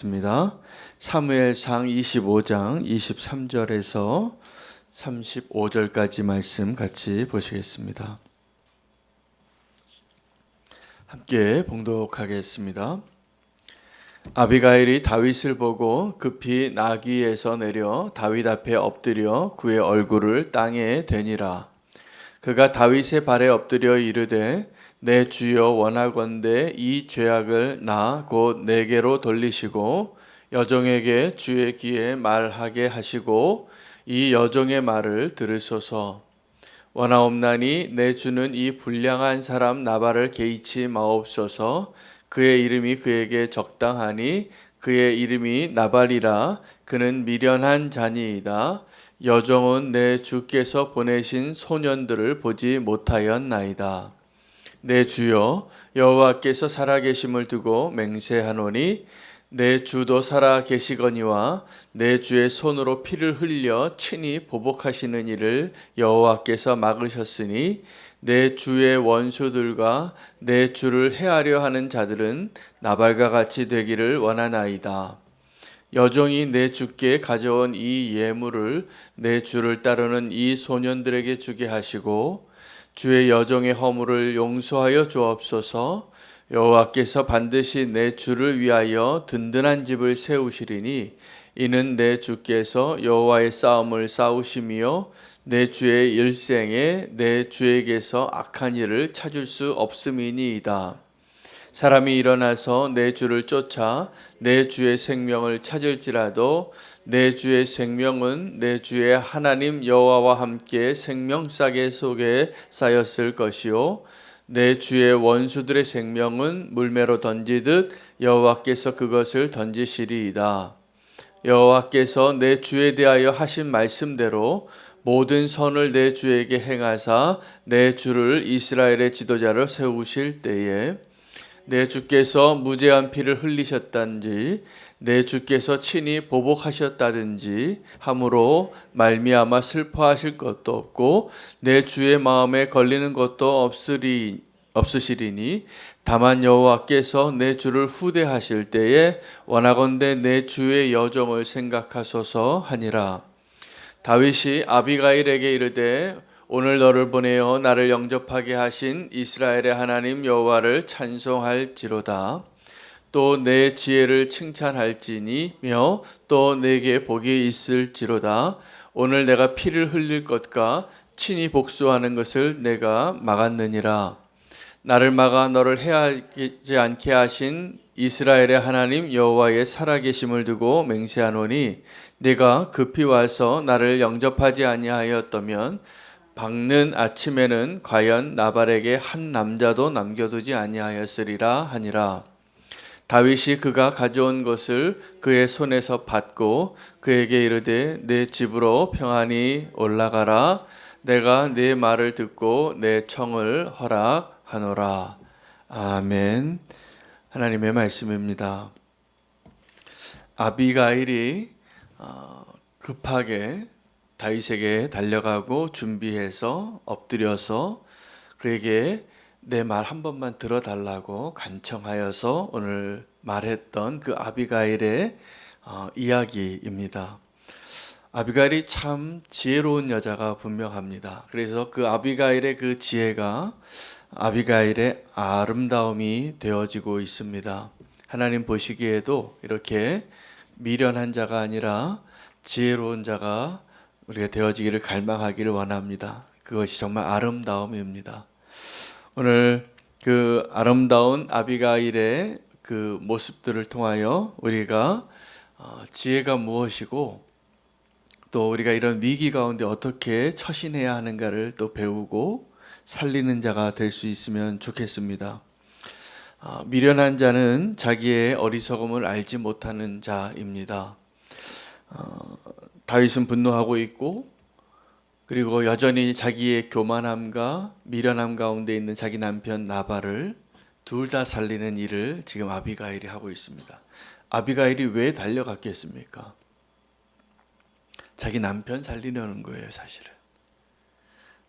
있습니다. 사무엘상 25장 23절에서 35절까지 말씀 같이 보시겠습니다. 함께 봉독하겠습니다. 아비가일이 다윗을 보고 급히 나귀에서 내려 다윗 앞에 엎드려 그의 얼굴을 땅에 대니라. 그가 다윗의 발에 엎드려 이르되 내 주여 원하건대 이 죄악을 나 곧 내게로 돌리시고 여종에게 주의 귀에 말하게 하시고 이 여종의 말을 들으소서. 원하옵나니 내 주는 이 불량한 사람 나발을 개의치 마옵소서. 그의 이름이 그에게 적당하니 그의 이름이 나발이라. 그는 미련한 자니이다. 여종은 내 주께서 보내신 소년들을 보지 못하였나이다. 내 주여 여호와께서 살아계심을 두고 맹세하노니 내 주도 살아계시거니와 내 주의 손으로 피를 흘려 친히 보복하시는 일을 여호와께서 막으셨으니 내 주의 원수들과 내 주를 해하려 하는 자들은 나발과 같이 되기를 원하나이다. 여종이 내 주께 가져온 이 예물을 내 주를 따르는 이 소년들에게 주게 하시고 주의 여종의 허물을 용서하여 주옵소서. 여호와께서 반드시 내 주를 위하여 든든한 집을 세우시리니 이는 내 주께서 여호와의 싸움을 싸우심이요 내 주의 일생에 내 주에게서 악한 일을 찾을 수 없음이니이다. 사람이 일어나서 내 주를 쫓아 내 주의 생명을 찾을지라도 내 주의 생명은 내 주의 하나님 여호와와 함께 생명싸개 속에 쌓였을 것이요 내 주의 원수들의 생명은 물매로 던지듯 여호와께서 그것을 던지시리이다. 여호와께서 내 주에 대하여 하신 말씀대로 모든 선을 내 주에게 행하사 내 주를 이스라엘의 지도자로 세우실 때에 내 주께서 무죄한 피를 흘리셨단지 내 주께서 친히 보복하셨다든지 함으로 말미암아 슬퍼하실 것도 없고 내 주의 마음에 걸리는 것도 없으시리니 다만 여호와께서 내 주를 후대하실 때에 원하건대 내 주의 여종을 생각하소서 하니라. 다윗이 아비가일에게 이르되 오늘 너를 보내어 나를 영접하게 하신 이스라엘의 하나님 여호와를 찬송할지로다. 또 내 지혜를 칭찬할지니며 또 내게 복이 있을지로다. 오늘 내가 피를 흘릴 것과 친히 복수하는 것을 내가 막았느니라. 나를 막아 너를 해하지 않게 하신 이스라엘의 하나님 여호와의 살아계심을 두고 맹세하노니 네가 급히 와서 나를 영접하지 아니하였다면 밝는 아침에는 과연 나발에게 한 남자도 남겨두지 아니하였으리라 하니라. 다윗이 그가 가져온 것을 그의 손에서 받고 그에게 이르되 내 집으로 평안히 올라가라. 내가 네 말을 듣고 내 청을 허락하노라. 아멘. 하나님의 말씀입니다. 아비가일이 급하게 다윗에게 달려가고 준비해서 엎드려서 그에게 내 말 한 번만 들어달라고 간청하여서 오늘 말했던 그 아비가일의 이야기입니다. 아비가일이 참 지혜로운 여자가 분명합니다. 그래서 그 아비가일의 그 지혜가 아비가일의 아름다움이 되어지고 있습니다. 하나님 보시기에도 이렇게 미련한 자가 아니라 지혜로운 자가 우리가 되어지기를 갈망하기를 원합니다. 그것이 정말 아름다움입니다. 오늘 그 아름다운 아비가일의 그 모습들을 통하여 우리가 지혜가 무엇이고 또 우리가 이런 위기 가운데 어떻게 처신해야 하는가를 또 배우고 살리는 자가 될 수 있으면 좋겠습니다. 미련한 자는 자기의 어리석음을 알지 못하는 자입니다. 다윗은 분노하고 있고 그리고 여전히 자기의 교만함과 미련함 가운데 있는 자기 남편 나발을 둘 다 살리는 일을 지금 아비가일이 하고 있습니다. 아비가일이 왜 달려갔겠습니까? 자기 남편 살리려는 거예요, 사실은.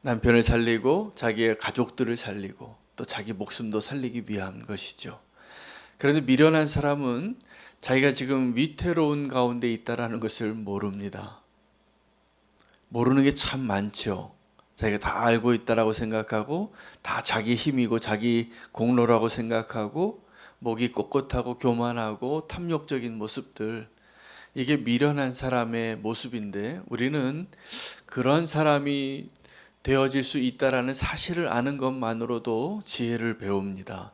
남편을 살리고 자기의 가족들을 살리고 또 자기 목숨도 살리기 위한 것이죠. 그런데 미련한 사람은 자기가 지금 위태로운 가운데 있다라는 것을 모릅니다. 모르는 게 참 많죠. 자기가 다 알고 있다라고 생각하고 다 자기 힘이고 자기 공로라고 생각하고 목이 꼿꼿하고 교만하고 탐욕적인 모습들, 이게 미련한 사람의 모습인데, 우리는 그런 사람이 되어질 수 있다라는 사실을 아는 것만으로도 지혜를 배웁니다.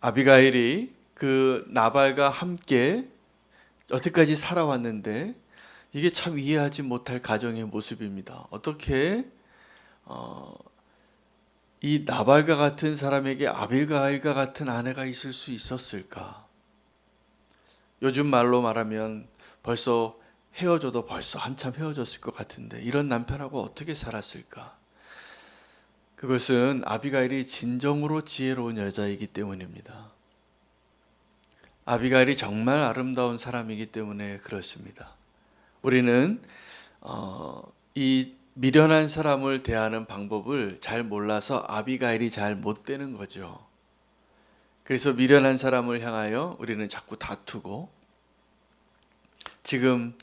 아비가일이 그 나발과 함께 여태까지 살아왔는데 이게 참 이해하지 못할 가정의 모습입니다. 어떻게 이 나발과 같은 사람에게 아비가일과 같은 아내가 있을 수 있었을까? 요즘 말로 말하면 벌써 헤어져도 벌써 한참 헤어졌을 것 같은데 이런 남편하고 어떻게 살았을까? 그것은 아비가일이 진정으로 지혜로운 여자이기 때문입니다. 아비가일이 정말 아름다운 사람이기 때문에 그렇습니다. 우리는 이 미련한 사람을 대하는 방법을 잘 몰라서 아비가일이 잘 못 되는 거죠. 그래서 미련한 사람을 향하여 우리는 자꾸 다투고, 지금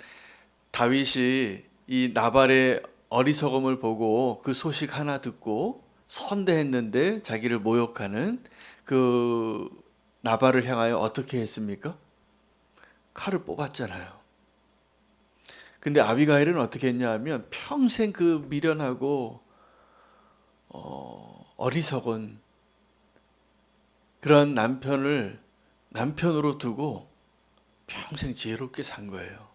다윗이 이 나발의 어리석음을 보고 그 소식 하나 듣고 선대했는데 자기를 모욕하는 그 나발을 향하여 어떻게 했습니까? 칼을 뽑았잖아요. 근데 아비가일은 어떻게 했냐 하면 평생 그 미련하고 어리석은 그런 남편을 남편으로 두고 평생 지혜롭게 산 거예요.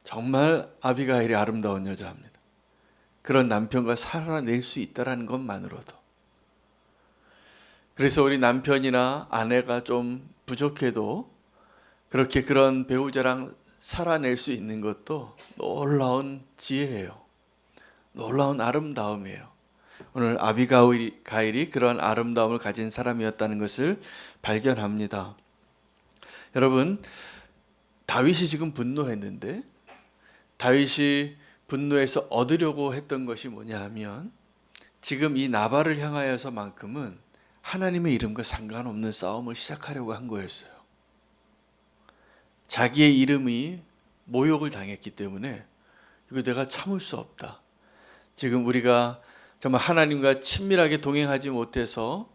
정말 아비가일이 아름다운 여자입니다. 그런 남편과 살아낼 수 있다는 것만으로도. 그래서 우리 남편이나 아내가 좀 부족해도 그렇게 그런 배우자랑 살아낼 수 있는 것도 놀라운 지혜예요. 놀라운 아름다움이에요. 오늘 아비가일이 그런 아름다움을 가진 사람이었다는 것을 발견합니다. 여러분, 다윗이 지금 분노했는데 다윗이 분노해서 얻으려고 했던 것이 뭐냐 하면 지금 이 나발을 향하여서만큼은 하나님의 이름과 상관없는 싸움을 시작하려고 한 거였어요. 자기의 이름이 모욕을 당했기 때문에 이거 내가 참을 수 없다. 지금 우리가 정말 하나님과 친밀하게 동행하지 못해서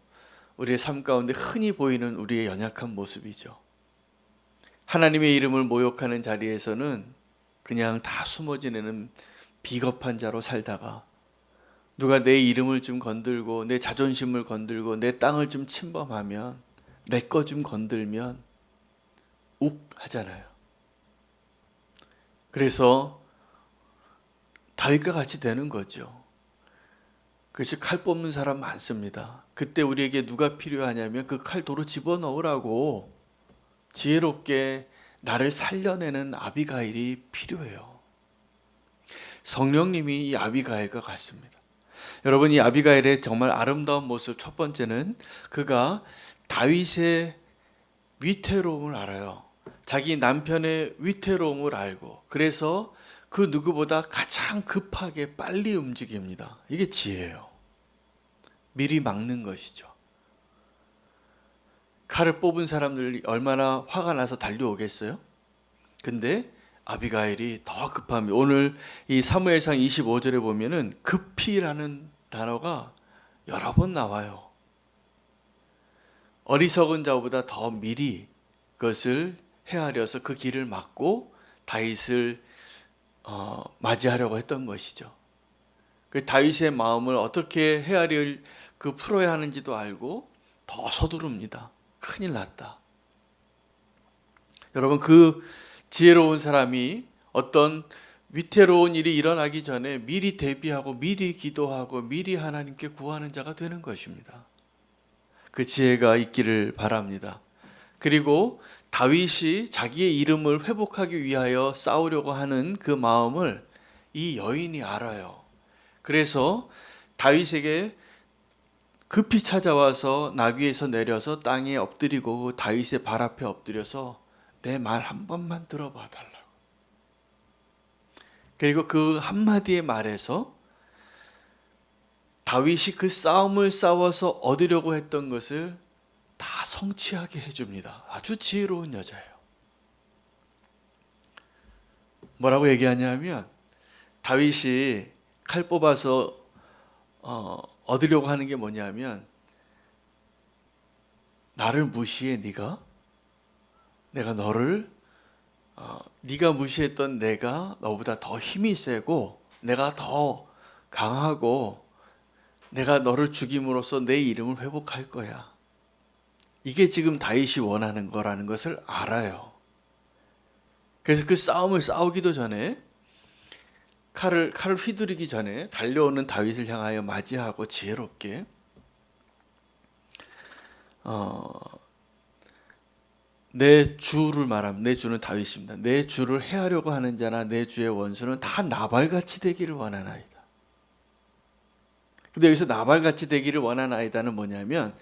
우리의 삶 가운데 흔히 보이는 우리의 연약한 모습이죠. 하나님의 이름을 모욕하는 자리에서는 그냥 다 숨어 지내는 비겁한 자로 살다가 누가 내 이름을 좀 건들고 내 자존심을 건들고 내 땅을 좀 침범하면 내 거 좀 건들면 욱 하잖아요. 그래서 다윗과 같이 되는 거죠. 그래서 칼 뽑는 사람 많습니다. 그때 우리에게 누가 필요하냐면 그 칼 도로 집어넣으라고 지혜롭게 나를 살려내는 아비가일이 필요해요. 성령님이 이 아비가일과 같습니다. 여러분, 이 아비가일의 정말 아름다운 모습, 첫 번째는 그가 다윗의 위태로움을 알아요. 자기 남편의 위태로움을 알고 그래서 그 누구보다 가장 급하게 빨리 움직입니다. 이게 지혜예요. 미리 막는 것이죠. 칼을 뽑은 사람들이 얼마나 화가 나서 달려오겠어요? 근데 아비가일이 더 급합니다. 오늘 이 사무엘상 25절에 보면은 급히라는 단어가 여러 번 나와요. 어리석은 자보다 더 미리 그것을 헤아려서 그 길을 막고 다윗을 맞이하려고 했던 것이죠. 그 다윗의 마음을 어떻게 풀어야 하는지도 알고 더 서두릅니다. 큰일 났다. 여러분, 그 지혜로운 사람이 어떤 위태로운 일이 일어나기 전에 미리 대비하고 미리 기도하고 미리 하나님께 구하는 자가 되는 것입니다. 그 지혜가 있기를 바랍니다. 그리고 다윗이 자기의 이름을 회복하기 위하여 싸우려고 하는 그 마음을 이 여인이 알아요. 그래서 다윗에게 급히 찾아와서 나귀에서 내려서 땅에 엎드리고 다윗의 발 앞에 엎드려서 내 말 한 번만 들어봐 달라고. 그리고 그 한마디의 말에서 다윗이 그 싸움을 싸워서 얻으려고 했던 것을 다 성취하게 해줍니다. 아주 지혜로운 여자예요. 뭐라고 얘기하냐면 다윗이 칼 뽑아서 얻으려고 하는 게 뭐냐면 나를 무시해 네가? 내가 너를 네가 무시했던 내가 너보다 더 힘이 세고 내가 더 강하고 내가 너를 죽임으로써 내 이름을 회복할 거야. 이게 지금 다윗이 원하는 거라는 것을 알아요. 그래서 그 싸움을 싸우기도 전에 칼을 휘두르기 전에 달려오는 다윗을 향하여 맞이하고 지혜롭게 내 주를 말하면 내 주는 다윗입니다. 내 주를 해하려고 하는 자나 내 주의 원수는 다 나발같이 되기를 원하나이다. 근데 여기서 나발같이 되기를 원하나이다는 뭐냐면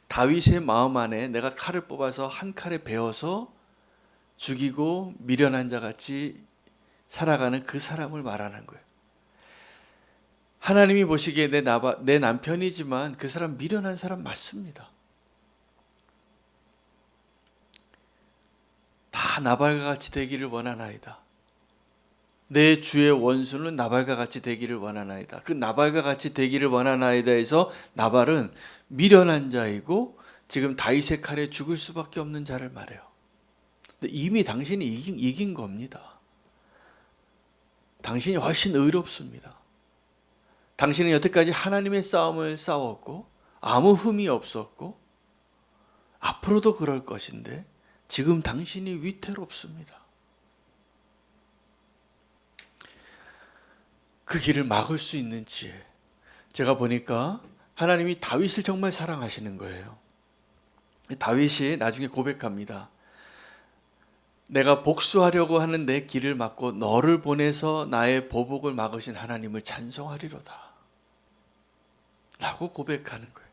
다윗의 마음 안에 내가 칼을 뽑아서 한 칼에 베어서 죽이고 미련한 자같이 살아가는 그 사람을 말하는 거예요. 하나님이 보시기에 내 남편이지만 그 사람 미련한 사람 맞습니다. 다 나발과 같이 되기를 원하나이다. 내 주의 원수는 나발과 같이 되기를 원하나이다. 그 나발과 같이 되기를 원하나이다에서 나발은 미련한 자이고 지금 다윗의 칼에 죽을 수밖에 없는 자를 말해요. 근데 이미 당신이 이긴 겁니다. 당신이 훨씬 의롭습니다. 당신은 여태까지 하나님의 싸움을 싸웠고 아무 흠이 없었고 앞으로도 그럴 것인데 지금 당신이 위태롭습니다. 그 길을 막을 수 있는 지혜. 제가 보니까 하나님이 다윗을 정말 사랑하시는 거예요. 다윗이 나중에 고백합니다. 내가 복수하려고 하는 내 길을 막고 너를 보내서 나의 보복을 막으신 하나님을 찬송하리로다 라고 고백하는 거예요.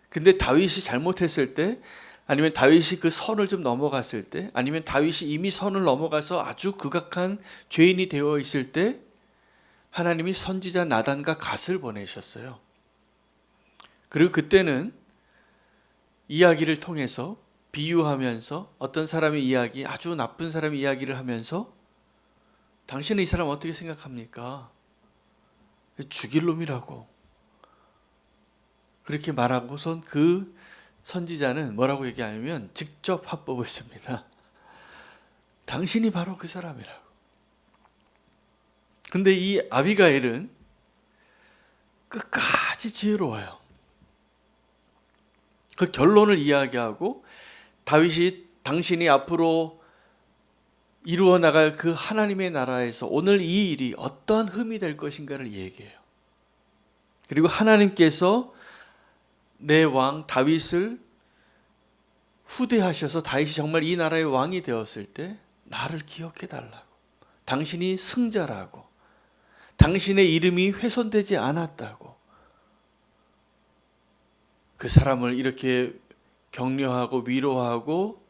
근데 다윗이 잘못했을 때 아니면 다윗이 그 선을 좀 넘어갔을 때 아니면 다윗이 이미 선을 넘어가서 아주 극악한 죄인이 되어 있을 때 하나님이 선지자 나단과 갓을 보내셨어요. 그리고 그때는 이야기를 통해서 비유하면서 어떤 사람의 이야기, 아주 나쁜 사람의 이야기를 하면서 당신은 이 사람 어떻게 생각합니까? 죽일 놈이라고 그렇게 말하고선 그 선지자는 뭐라고 얘기하냐면 직접 화법을 씁니다. 당신이 바로 그 사람이라고. 근데 이 아비가일은 끝까지 지혜로워요. 그 결론을 이야기하고 다윗이 당신이 앞으로 이루어 나갈 그 하나님의 나라에서 오늘 이 일이 어떠한 흠이 될 것인가를 얘기해요. 그리고 하나님께서 내 왕 다윗을 후대하셔서 다윗이 정말 이 나라의 왕이 되었을 때 나를 기억해 달라고. 당신이 승자라고. 당신의 이름이 훼손되지 않았다고. 그 사람을 이렇게 격려하고 위로하고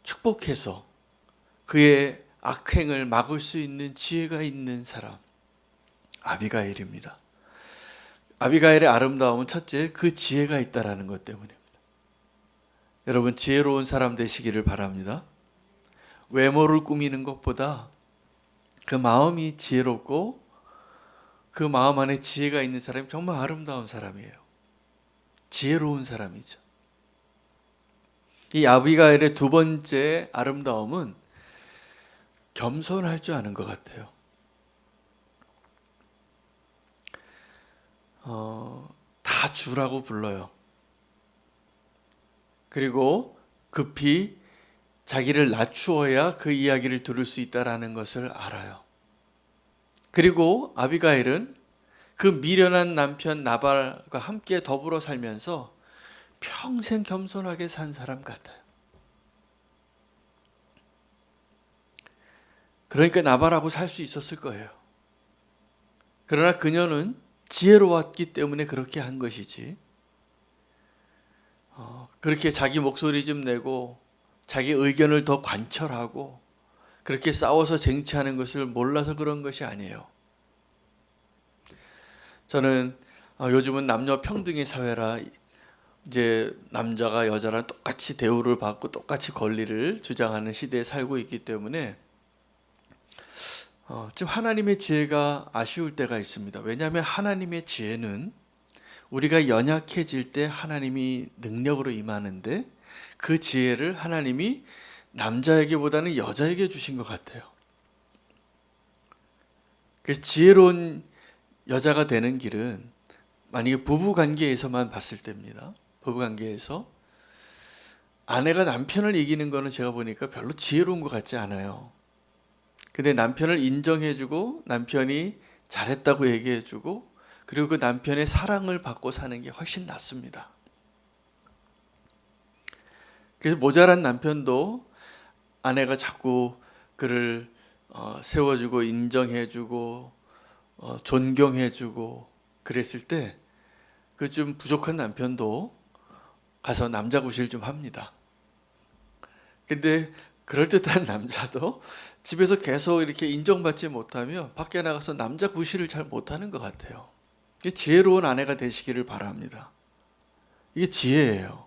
축복해서 그의 악행을 막을 수 있는 지혜가 있는 사람, 아비가일입니다. 아비가일의 아름다움은 첫째, 그 지혜가 있다라는 것 때문입니다. 여러분, 지혜로운 사람 되시기를 바랍니다. 외모를 꾸미는 것보다 그 마음이 지혜롭고 그 마음 안에 지혜가 있는 사람이 정말 아름다운 사람이에요. 지혜로운 사람이죠. 이 아비가일의 두 번째 아름다움은 겸손할 줄 아는 것 같아요. 다 주라고 불러요. 그리고 급히 자기를 낮추어야 그 이야기를 들을 수 있다는 것을 알아요. 그리고 아비가일은 그 미련한 남편 나발과 함께 더불어 살면서 평생 겸손하게 산 사람 같아요. 그러니까 나발하고 살 수 있었을 거예요. 그러나 그녀는 지혜로웠기 때문에 그렇게 한 것이지, 그렇게 자기 목소리 좀 내고 자기 의견을 더 관철하고 그렇게 싸워서 쟁취하는 것을 몰라서 그런 것이 아니에요. 저는 요즘은 남녀 평등의 사회라 이제 남자가 여자랑 똑같이 대우를 받고 똑같이 권리를 주장하는 시대에 살고 있기 때문에 지금 하나님의 지혜가 아쉬울 때가 있습니다. 왜냐하면 하나님의 지혜는 우리가 연약해질 때 하나님이 능력으로 임하는데 그 지혜를 하나님이 남자에게보다는 여자에게 주신 것 같아요. 그래서 지혜로운 여자가 되는 길은 만약에 부부 관계에서만 봤을 때입니다. 부부 관계에서 아내가 남편을 이기는 거는 제가 보니까 별로 지혜로운 것 같지 않아요. 근데 남편을 인정해주고 남편이 잘했다고 얘기해주고 그리고 그 남편의 사랑을 받고 사는 게 훨씬 낫습니다. 그래서 모자란 남편도 아내가 자꾸 그를 세워주고 인정해주고 존경해주고 그랬을 때 그 좀 부족한 남편도 가서 남자 구실 좀 합니다. 근데 그럴듯한 남자도 집에서 계속 이렇게 인정받지 못하면 밖에 나가서 남자 구실을 잘 못하는 것 같아요. 지혜로운 아내가 되시기를 바랍니다. 이게 지혜예요.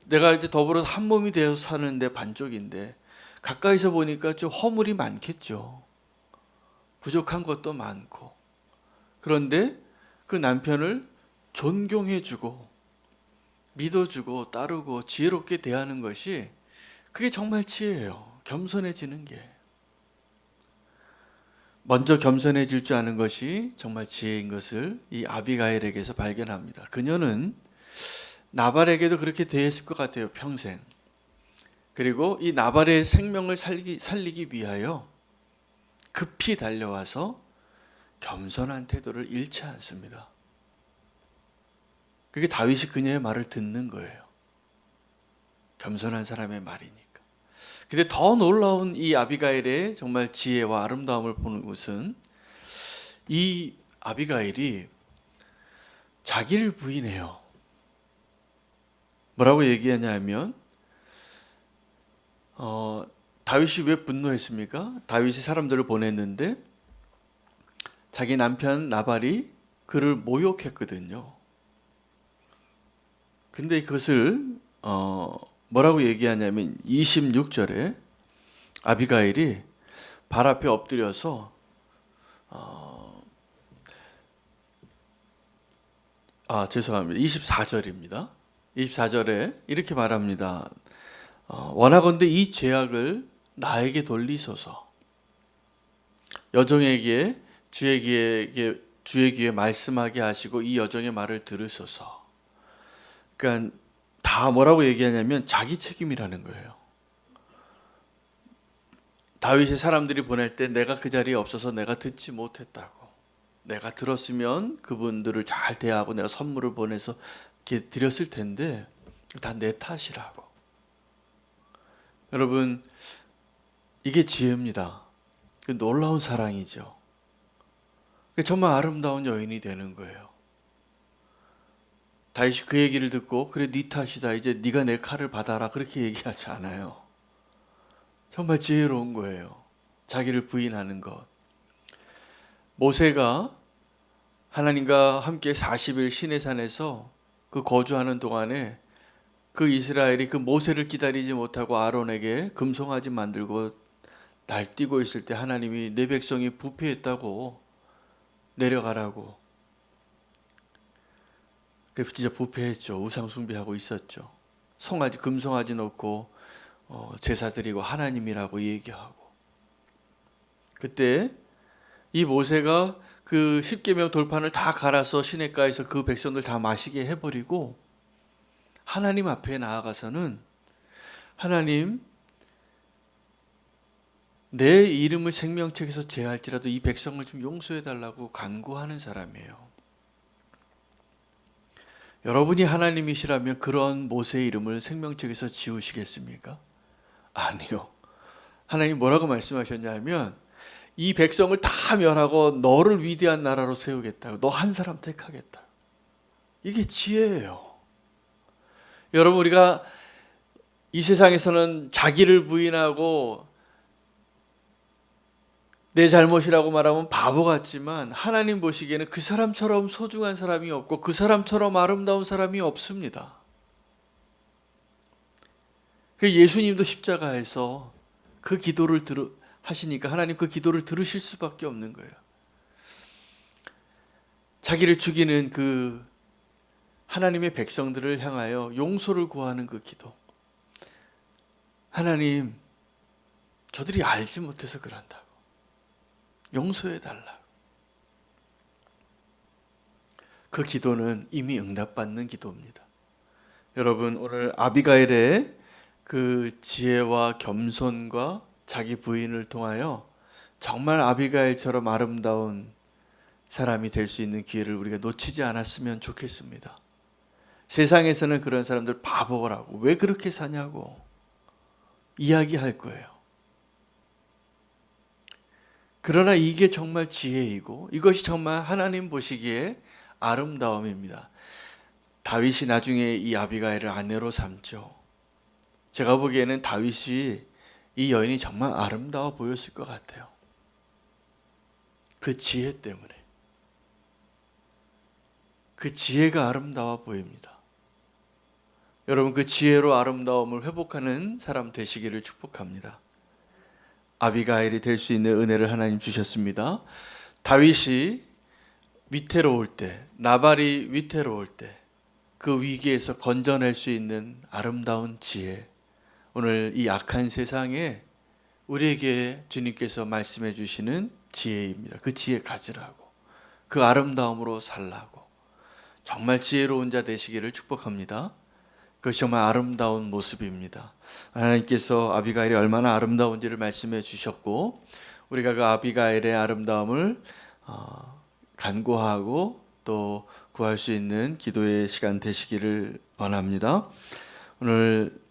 내가 이제 더불어 한 몸이 되어서 사는데 반쪽인데 가까이서 보니까 좀 허물이 많겠죠. 부족한 것도 많고. 그런데 그 남편을 존경해주고 믿어주고 따르고 지혜롭게 대하는 것이 그게 정말 지혜예요. 겸손해지는 게. 먼저 겸손해질 줄 아는 것이 정말 지혜인 것을 이 아비가일에게서 발견합니다. 그녀는 나발에게도 그렇게 대했을 것 같아요. 평생. 그리고 이 나발의 생명을 살리기 위하여 급히 달려와서 겸손한 태도를 잃지 않습니다. 그게 다윗이 그녀의 말을 듣는 거예요. 겸손한 사람의 말이니까. 근데 더 놀라운 이 아비가일의 정말 지혜와 아름다움을 보는 것은 이 아비가일이 자기를 부인해요. 뭐라고 얘기하냐면 다윗이 왜 분노했습니까? 다윗이 사람들을 보냈는데 자기 남편 나발이 그를 모욕했거든요. 근데 그것을 뭐라고 얘기하냐면 26절에 아비가일이 발 앞에 엎드려서 죄송합니다. 24절입니다. 24절에 이렇게 말합니다. 원하건대 이 죄악을 나에게 돌리소서. 여종에게 주의 귀에 말씀하게 하시고 이 여종의 말을 들으소서. 그러니까 다 뭐라고 얘기하냐면 자기 책임이라는 거예요. 다윗이 사람들이 보낼 때 내가 그 자리에 없어서 내가 듣지 못했다고. 내가 들었으면 그분들을 잘 대하고 내가 선물을 보내서 이렇게 드렸을 텐데 다 내 탓이라고. 여러분 이게 지혜입니다. 놀라운 사랑이죠. 정말 아름다운 여인이 되는 거예요. 다윗이 그 얘기를 듣고 그래 네 탓이다 이제 네가 내 칼을 받아라 그렇게 얘기하지 않아요. 정말 지혜로운 거예요. 자기를 부인하는 것. 모세가 하나님과 함께 40일 시내산에서 그 거주하는 동안에 그 이스라엘이 그 모세를 기다리지 못하고 아론에게 금송아지 만들고 날뛰고 있을 때 하나님이 내 백성이 부패했다고 내려가라고. 그 진짜 부패했죠. 우상 숭배하고 있었죠. 송아지 금송아지 놓고 제사 드리고 하나님이라고 얘기하고. 그때 이 모세가 그 십계명 돌판을 다 갈아서 시냇가에서 그 백성들 다 마시게 해버리고 하나님 앞에 나아가서는 하나님 내 이름을 생명책에서 제할지라도 이 백성을 좀 용서해달라고 간구하는 사람이에요. 여러분이 하나님이시라면 그런 모세의 이름을 생명책에서 지우시겠습니까? 아니요. 하나님 뭐라고 말씀하셨냐면 이 백성을 다 멸하고 너를 위대한 나라로 세우겠다고. 너 한 사람 택하겠다. 이게 지혜예요. 여러분 우리가 이 세상에서는 자기를 부인하고 내 잘못이라고 말하면 바보 같지만 하나님 보시기에는 그 사람처럼 소중한 사람이 없고 그 사람처럼 아름다운 사람이 없습니다. 그 예수님도 십자가에서 그 기도를 하시니까 하나님 그 기도를 들으실 수밖에 없는 거예요. 자기를 죽이는 그 하나님의 백성들을 향하여 용서를 구하는 그 기도. 하나님, 저들이 알지 못해서 그런다고. 용서해 달라고. 그 기도는 이미 응답받는 기도입니다. 여러분, 오늘 아비가일의 그 지혜와 겸손과 자기 부인을 통하여 정말 아비가일처럼 아름다운 사람이 될 수 있는 기회를 우리가 놓치지 않았으면 좋겠습니다. 세상에서는 그런 사람들 바보라고, 왜 그렇게 사냐고 이야기할 거예요. 그러나 이게 정말 지혜이고 이것이 정말 하나님 보시기에 아름다움입니다. 다윗이 나중에 이 아비가일을 아내로 삼죠. 제가 보기에는 다윗이 이 여인이 정말 아름다워 보였을 것 같아요. 그 지혜 때문에. 그 지혜가 아름다워 보입니다. 여러분, 그 지혜로 아름다움을 회복하는 사람 되시기를 축복합니다. 아비가일이 될 수 있는 은혜를 하나님 주셨습니다. 다윗이 위태로울 때, 나발이 위태로울 때 그 위기에서 건져낼 수 있는 아름다운 지혜, 오늘 이 악한 세상에 우리에게 주님께서 말씀해 주시는 지혜입니다. 그 지혜 가지라고, 그 아름다움으로 살라고, 정말 지혜로운 자 되시기를 축복합니다. 그것이 정말 아름다운 모습입니다. 하나님께서 아비가일이 얼마나 아름다운지를 말씀해 주셨고, 우리가 그 아비가일의 아름다움을 간구하고 또 구할 수 있는 기도의 시간 되시기를 원합니다. 오늘